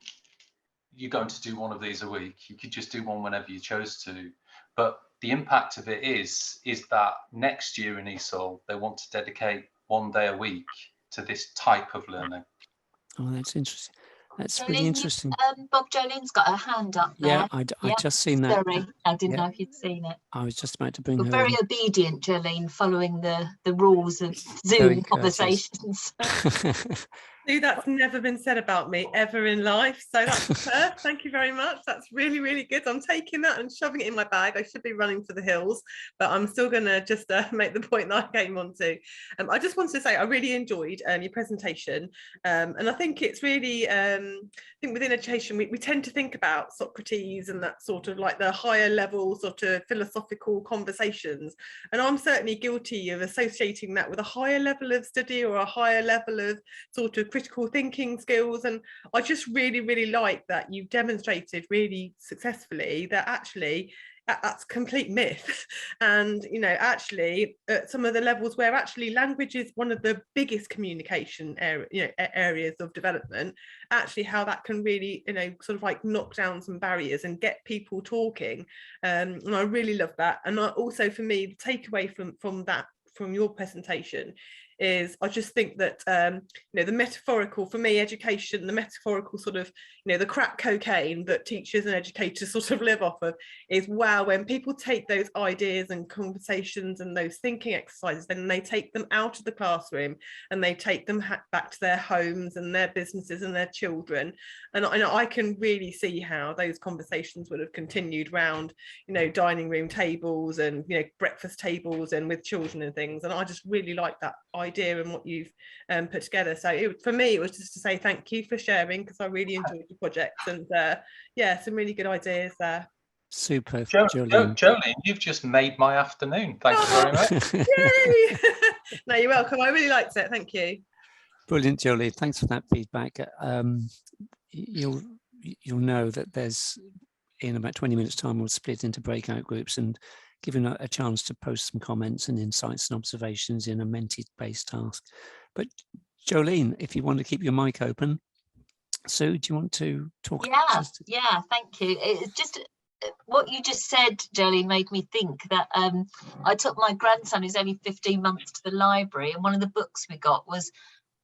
you're going to do one of these a week. You could just do one whenever you chose to. But the impact of it is that next year in ESOL, they want to dedicate 1 day a week to this type of learning. Oh, that's interesting. That's Jolene, really interesting. Bob, Jolene's got her hand up there. Yeah, I'd just seen that. Sorry, I didn't know if you'd seen it. I was just about to bring You're her very in. obedient, Jolene, following the rules of Zoom conversations. See, that's never been said about me ever in life. So that's fair. Thank you very much. That's really, really good. I'm taking that and shoving it in my bag. I should be running for the hills, but I'm still going to just make the point that I came on to. I just wanted to say I really enjoyed your presentation. And I think it's really, I think within education, we tend to think about Socrates and that sort of like the higher level sort of philosophical conversations. And I'm certainly guilty of associating that with a higher level of study or a higher level of sort of critical thinking skills. And I just really, really like that you've demonstrated really successfully that actually that's complete myth. And, you know, actually at some of the levels where actually language is one of the biggest communication areas of development, actually how that can really, you know, sort of like knock down some barriers and get people talking. And I really love that. And also for me, the takeaway from your presentation is I just think that you know, the metaphorical, for me, education, the metaphorical sort of, you know, the crack cocaine that teachers and educators sort of live off of is, wow, when people take those ideas and conversations and those thinking exercises, then they take them out of the classroom and they take them back to their homes and their businesses and their children. And I can really see how those conversations would have continued round, you know, dining room tables and, you know, breakfast tables and with children and things. And I just really like that idea and what you've put together. So for me, it was just to say thank you for sharing, because I really enjoyed the project, and yeah, some really good ideas there. Super, Jolene, you've just made my afternoon. Thank you very much. Yay! No, you're welcome. I really liked it. Thank you. Brilliant, Jolene. Thanks for that feedback. You'll know that there's, in about 20 minutes time, we'll split into breakout groups and given a chance to post some comments and insights and observations in a Menti-based task. But Jolene, if you want to keep your mic open. Sue, do you want to talk? Yeah, thank you. It's just what you just said, Jolene, made me think that I took my grandson, who's only 15 months, to the library, and one of the books we got was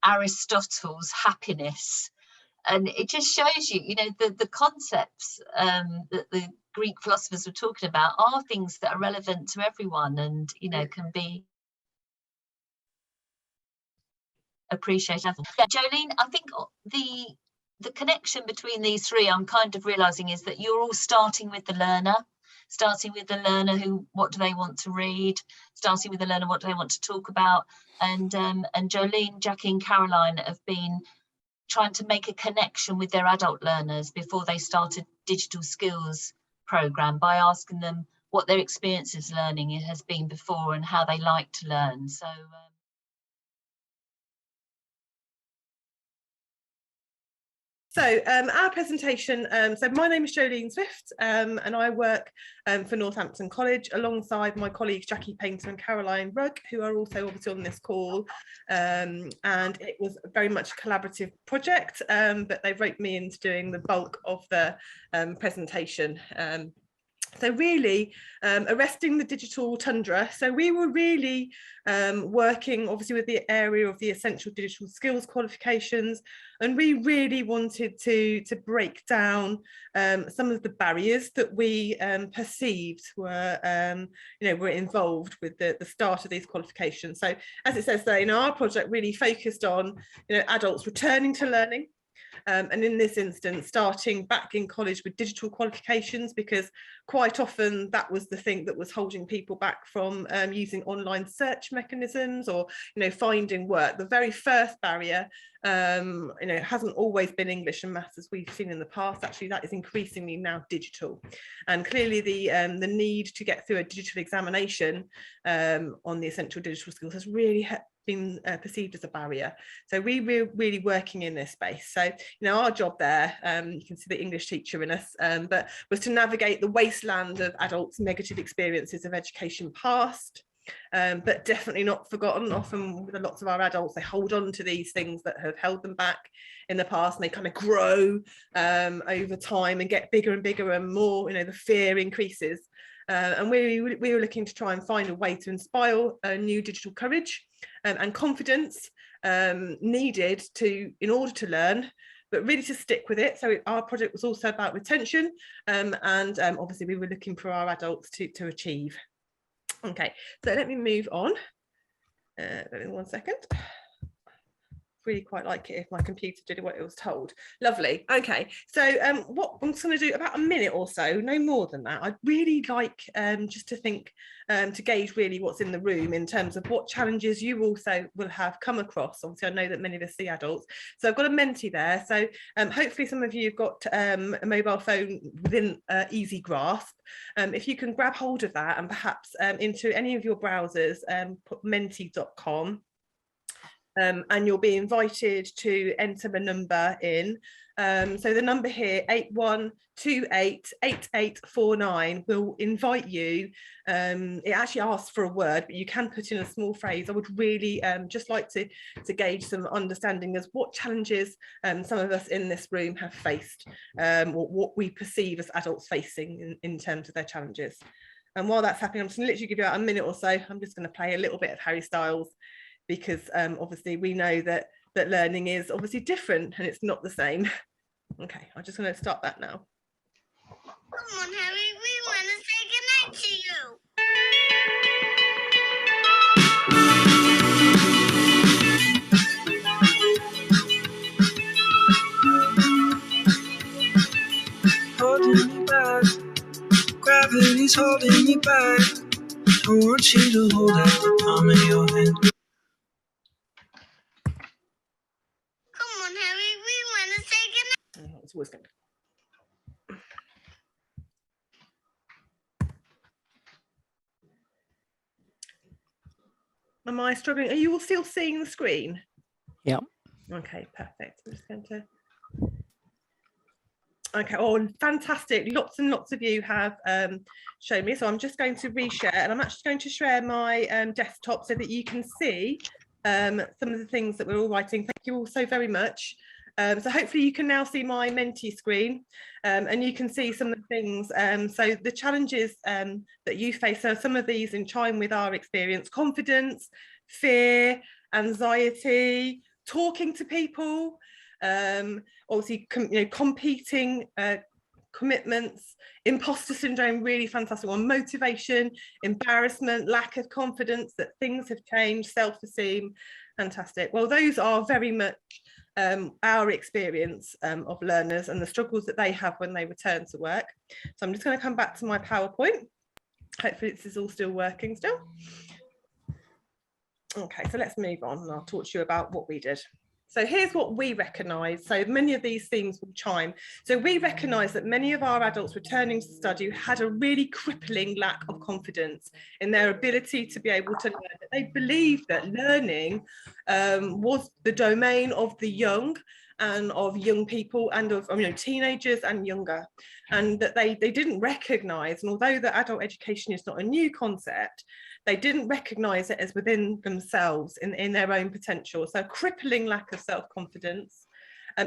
Aristotle's Happiness. And it just shows you, you know, the concepts that the Greek philosophers were talking about are things that are relevant to everyone, and, you know, can be appreciated. Yeah, Jolene, I think the connection between these three, I'm kind of realizing, is that you're all starting with the learner, who, what do they want to read, starting with the learner, what do they want to talk about. And Jolene, Jackie and Caroline have been trying to make a connection with their adult learners before they started digital skills program by asking them what their experiences learning has been before and how they like to learn. So our presentation, so my name is Jolene Swift, and I work for Northampton College alongside my colleagues Jackie Painter and Caroline Rugg, who are also obviously on this call, and it was very much a collaborative project, but they roped me into doing the bulk of the presentation. So really arresting the digital tundra. So we were really working obviously with the area of the essential digital skills qualifications, and we really wanted to break down some of the barriers that we perceived were were involved with the start of these qualifications. So as it says there, you know, our project really focused on, you know, adults returning to learning. And in this instance, starting back in college with digital qualifications, because quite often that was the thing that was holding people back from using online search mechanisms or, you know, finding work. The very first barrier, you know, hasn't always been English and maths as we've seen in the past. Actually, that is increasingly now digital. And clearly the need to get through a digital examination on the essential digital skills has really been perceived as a barrier. So we were really working in this space. So, you know, our job there, you can see the English teacher in us, but was to navigate the wasteland of adults' negative experiences of education past, but definitely not forgotten. Often with lots of our adults, they hold on to these things that have held them back in the past, and they kind of grow over time and get bigger and bigger and more, you know, the fear increases. And we were looking to try and find a way to inspire a new digital courage and confidence needed in order to learn, but really to stick with it. So our project was also about retention, and obviously we were looking for our adults to achieve. Okay, so let me move on. Let me 1 second. Really quite like it if my computer did what it was told. Lovely. Okay, so what I'm just going to do about a minute or so, no more than that. I'd really like just to think to gauge really what's in the room in terms of what challenges you also will have come across. Obviously, I know that many of us see adults, so I've got a Menti there. So hopefully some of you have got a mobile phone within easy grasp. If you can grab hold of that and perhaps into any of your browsers, put menti.com. and you'll be invited to enter the number in. So the number here, 81288849, will invite you. It actually asks for a word, but you can put in a small phrase. I would really just like to gauge some understanding as what challenges some of us in this room have faced, or what we perceive as adults facing in terms of their challenges. And while that's happening, I'm just going to literally give you about a minute or so. I'm just going to play a little bit of Harry Styles, because obviously we know that learning is obviously different and it's not the same. Okay, I'm just going to start that now. Come on, Harry, we want to say goodnight to you. Holding me back, gravity's holding me back. I want you to hold out the palm of your hand. Come on, Harry, we want to say goodnight. Oh, it's always good. Am I struggling? Are you all still seeing the screen? Yeah. Okay, perfect. I'm just going to. Okay, oh, fantastic. Lots and lots of you have shown me. So I'm just going to reshare, and I'm actually going to share my desktop so that you can see some of the things that we're all writing. Thank you all so very much. So hopefully you can now see my Menti screen, and you can see some of the things. So the challenges that you face are some of these in chime with our experience: confidence, fear, anxiety, talking to people, obviously competing commitments, imposter syndrome, really fantastic one, motivation, embarrassment, lack of confidence that things have changed, self-esteem, fantastic. Well, those are very much our experience of learners and the struggles that they have when they return to work. So I'm just going to come back to my PowerPoint. Hopefully this is all still working still. Okay, so let's move on and I'll talk to you about what we did. So here's what we recognise. So many of these themes will chime. So we recognise that many of our adults returning to study had a really crippling lack of confidence in their ability to be able to learn. That they believed that learning was the domain of the young and of young people and of teenagers and younger, and that they didn't recognise, and although the adult education is not a new concept, they didn't recognise it as within themselves in their own potential. So crippling lack of self-confidence,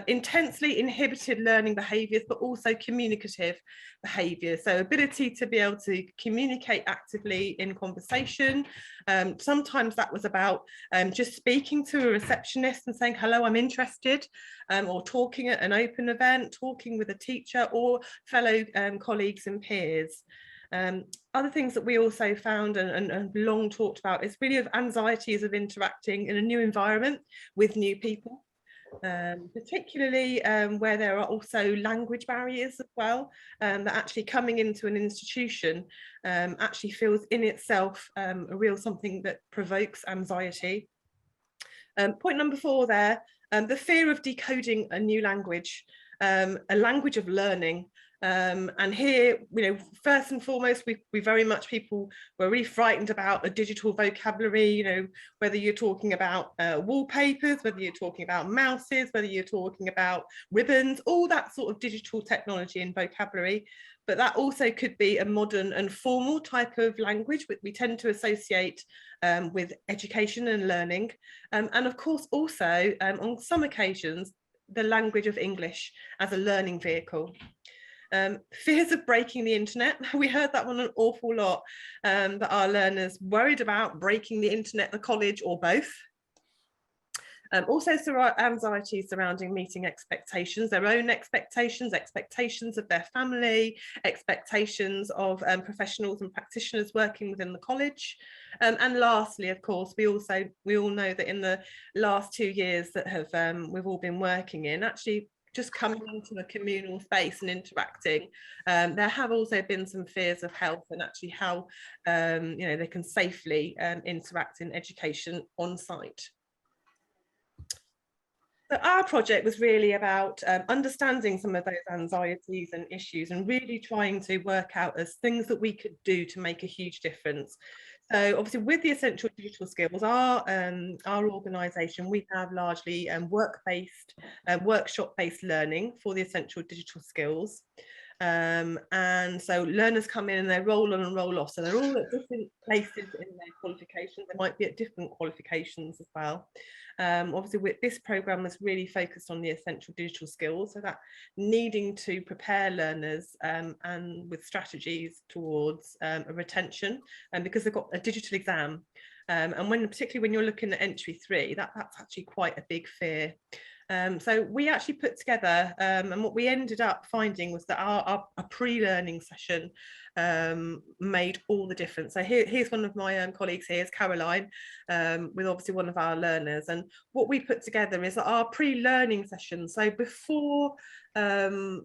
intensely inhibited learning behaviours, but also communicative behaviours. So ability to be able to communicate actively in conversation. Sometimes that was about just speaking to a receptionist and saying, hello, I'm interested, or talking at an open event, talking with a teacher or fellow colleagues and peers. Other things that we also found and long talked about is really of anxieties of interacting in a new environment with new people, particularly where there are also language barriers as well, that actually coming into an institution actually feels in itself a real something that provokes anxiety. Point number 4 there, the fear of decoding a new language, a language of learning. And here, first and foremost, we very much, people were really frightened about the digital vocabulary, whether you're talking about wallpapers, whether you're talking about mouses, whether you're talking about ribbons, all that sort of digital technology and vocabulary. But that also could be a modern and formal type of language, which we tend to associate with education and learning. And of course, also on some occasions, the language of English as a learning vehicle. Fears of breaking the internet. We heard that one an awful lot, that our learners worried about breaking the internet, the college, or both. Also anxieties surrounding meeting expectations, their own expectations, expectations of their family, expectations of professionals and practitioners working within the college. And lastly, of course, we all know that in the last 2 years that we've all been working in, actually just coming into a communal space and interacting, there have also been some fears of health and actually how they can safely interact in education on site. So our project was really about understanding some of those anxieties and issues and really trying to work out as things that we could do to make a huge difference. So obviously with the essential digital skills, our organisation, we have largely work-based, workshop-based learning for the essential digital skills. And so learners come in and they roll on and roll off. So they're all at different places in their qualifications. They might be at different qualifications as well. Obviously this programme was really focused on the essential digital skills, so that needing to prepare learners and with strategies towards a retention, and because they've got a digital exam, and particularly when you're looking at entry 3, that's actually quite a big fear. So we actually put together, and what we ended up finding was that our pre-learning session made all the difference. So here's one of my colleagues here, is Caroline, with obviously one of our learners. And what we put together is that our pre-learning session, so before a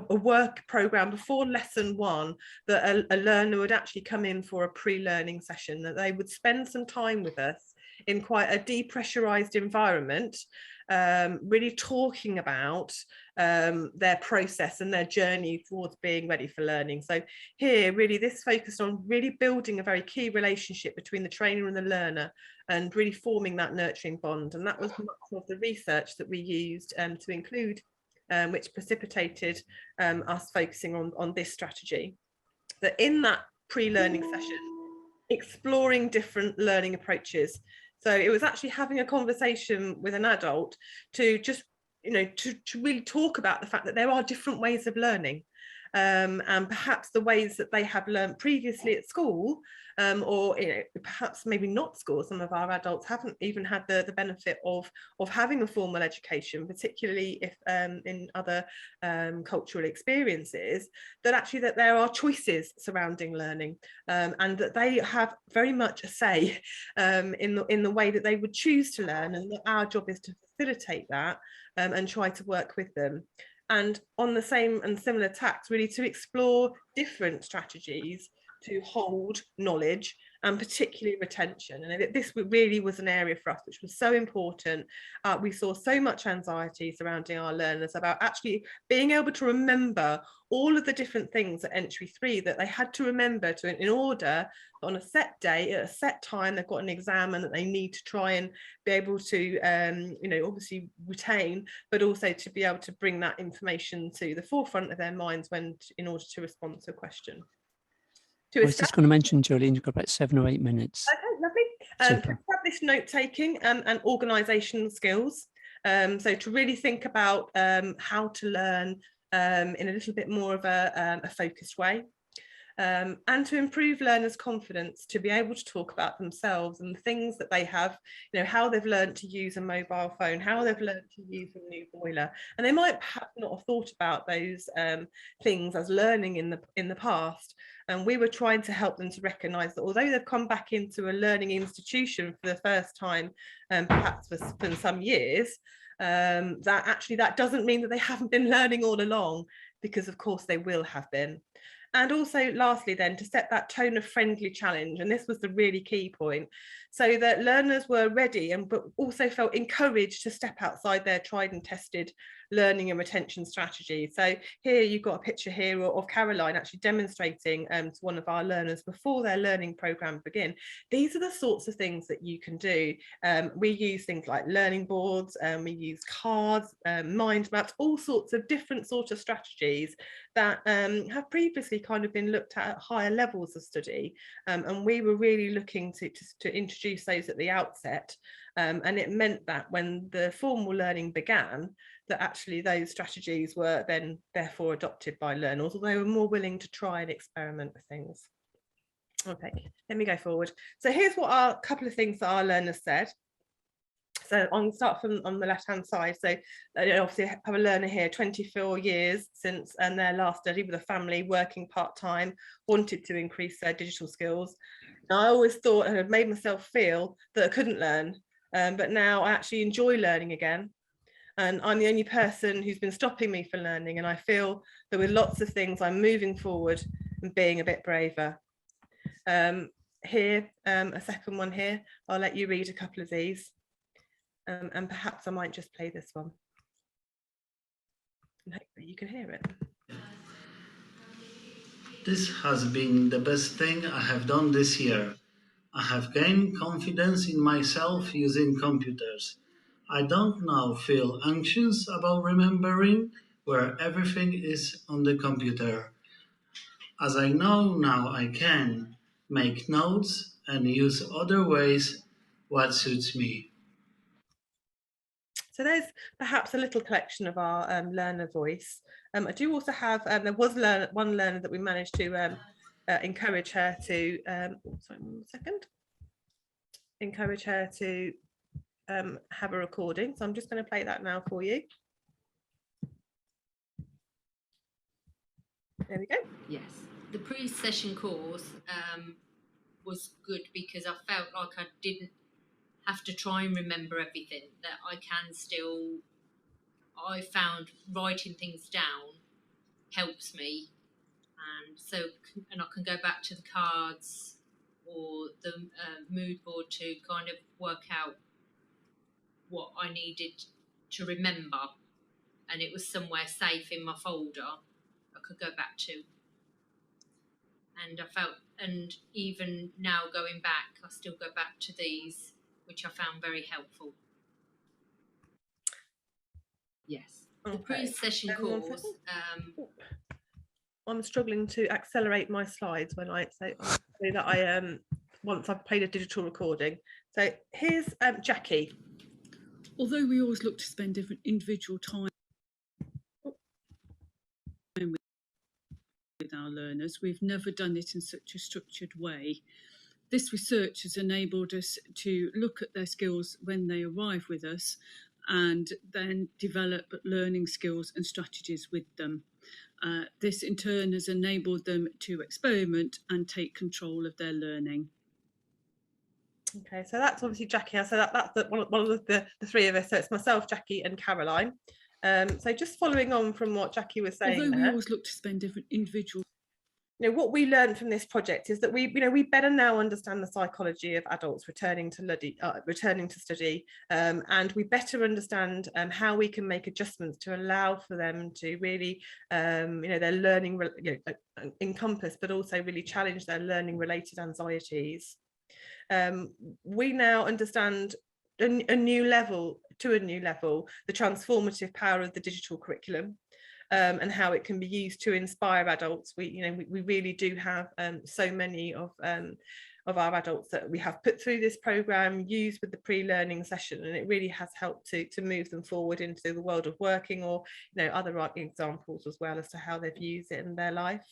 work programme, before lesson 1, that a learner would actually come in for a pre-learning session, that they would spend some time with us in quite a depressurized environment, really talking about their process and their journey towards being ready for learning. So here, really, this focused on really building a very key relationship between the trainer and the learner, and really forming that nurturing bond. And that was much of the research that we used to include, which precipitated us focusing on this strategy. That in that pre-learning session, exploring different learning approaches. So it was actually having a conversation with an adult to just, to really talk about the fact that there are different ways of learning, and perhaps the ways that they have learned previously at school, or perhaps maybe not school. Some of our adults haven't even had the benefit of having a formal education, particularly if in other cultural experiences, that there are choices surrounding learning, and that they have very much a say in the way that they would choose to learn, and that our job is to facilitate that and try to work with them. And on the same and similar tacks, really to explore different strategies to hold knowledge, and particularly retention. And this really was an area for us which was so important. We saw so much anxiety surrounding our learners about actually being able to remember all of the different things at entry 3 that they had to remember in order, on a set day at a set time, they've got an exam and that they need to try and be able to obviously retain, but also to be able to bring that information to the forefront of their minds in order to respond to a question. I was just going to mention, Jolene, you've got about 7 or 8 minutes. Okay, lovely. To establish note-taking and organisational skills. So to really think about how to learn in a little bit more of a focused way. And to improve learners' confidence to be able to talk about themselves and the things that they have, how they've learned to use a mobile phone, how they've learned to use a new boiler. And they might perhaps not have thought about those things as learning in the past. And we were trying to help them to recognise that although they've come back into a learning institution for the first time, perhaps for some years, that doesn't mean that they haven't been learning all along, because of course they will have been. And also, lastly, then, to set that tone of friendly challenge. And this was the really key point, so that learners were ready but also felt encouraged to step outside their tried and tested learning and retention strategy. So here you've got a picture here of Caroline actually demonstrating to one of our learners before their learning programme begin. These are the sorts of things that you can do. We use things like learning boards, we use cards, mind maps, all sorts of different sort of strategies that have previously kind of been looked at higher levels of study, and we were really looking to introduce those at the outset, and it meant that when the formal learning began, that actually those strategies were then therefore adopted by learners, although they were more willing to try and experiment with things. Okay, let me go forward. So here's what a couple of things that our learners said. So I'll start from on the left-hand side. So obviously I have a learner here, 24 years since their last study with a family, working part-time, wanted to increase their digital skills. Now, I always thought and had made myself feel that I couldn't learn, but now I actually enjoy learning again. And I'm the only person who's been stopping me from learning. And I feel that with lots of things, I'm moving forward and being a bit braver. Here, a second one here, I'll let you read a couple of these. And perhaps I might just play this one. And hopefully you can hear it. This has been the best thing I have done this year. I have gained confidence in myself using computers. I don't now feel anxious about remembering where everything is on the computer, as I know now I can make notes and use other ways what suits me. So there's perhaps a little collection of our learner voice. I do also have, there was one learner that we managed to encourage her to, sorry, 1 second, encourage her to have a recording. So I'm just going to play that now for you. There we go. Yes, the pre-session course was good because I felt like I didn't have to try and remember everything, that I can still, I found writing things down helps me, and so, and I can go back to the cards or the mood board to kind of work out what I needed to remember, and it was somewhere safe in my folder I could go back to. And I felt, and even now going back, I still go back to these, which I found very helpful. Yes, the pre-session course. I'm struggling to accelerate my slides when I say that I once I've played a digital recording. So here's Jackie. Although we always look to spend different individual time with our learners, we've never done it in such a structured way. This research has enabled us to look at their skills when they arrive with us and then develop learning skills and strategies with them. This in turn has enabled them to experiment and take control of their learning. Okay, so that's obviously Jackie. So that's one of the three of us. So it's myself, Jackie, and Caroline. So just following on from what Jackie was saying, although we always look to spend different individual. What we learned from this project is that we better now understand the psychology of adults returning to study, and we better understand how we can make adjustments to allow for them to really, their learning encompass, but also really challenge their learning related anxieties. We now understand a new level, the transformative power of the digital curriculum. And how it can be used to inspire adults. We really do have so many of our adults that we have put through this programme, used with the pre-learning session, and it really has helped to move them forward into the world of working, or other examples as well as to how they've used it in their life.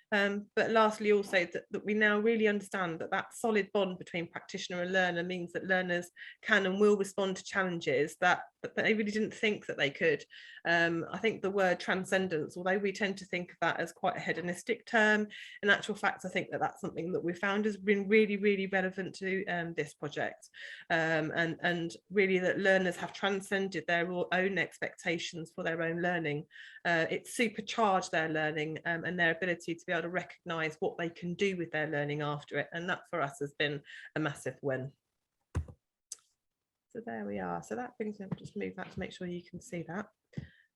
But lastly, also that we now really understand that solid bond between practitioner and learner means that learners can and will respond to challenges that they really didn't think that they could. I think the word transcendence, although we tend to think of that as quite a hedonistic term, in actual fact, I think that that's something that we found has been really, really relevant to this project, and really that learners have transcended their own expectations for their own learning. It's supercharged their learning and their ability to be able to recognise what they can do with their learning after it, and that for us has been a massive win. So there we are. So that brings me, I'll just move that to make sure you can see that.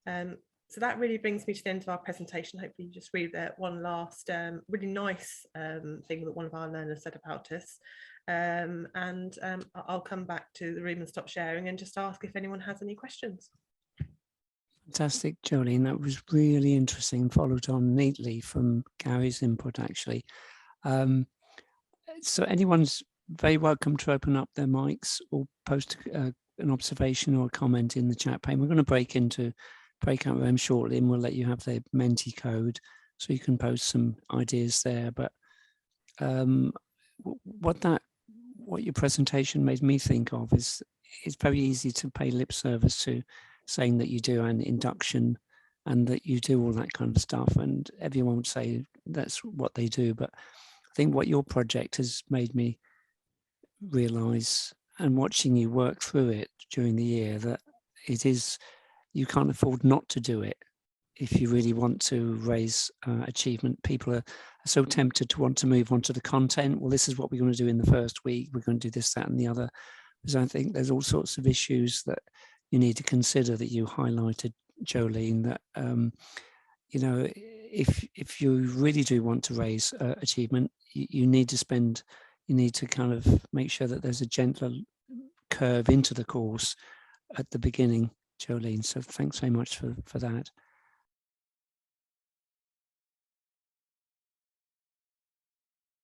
So that really brings me to the end of our presentation. Hopefully you just read that one last really nice thing that one of our learners said about us. I'll come back to the room and stop sharing and just ask if anyone has any questions. Fantastic, Jolene. That was really interesting, followed on neatly from Gary's input, actually. So anyone's very welcome to open up their mics or post an observation or a comment in the chat pane. We're going to break into breakout room shortly, and we'll let you have the Menti code so you can post some ideas there. But what your presentation made me think of is it's very easy to pay lip service to saying that you do an induction and that you do all that kind of stuff, and everyone would say that's what they do. But I think what your project has made me realize, and watching you work through it during the year, that it is, you can't afford not to do it if you really want to raise achievement. People are so tempted to want to move on to the content. Well, this is what we're going to do in the first week. We're going to do this, that, and the other. Because I think there's all sorts of issues that you need to consider that you highlighted, Jolene, that, if you really do want to raise achievement, you need to spend, you need to kind of make sure that there's a gentler curve into the course at the beginning, Jolene. So thanks very much for that.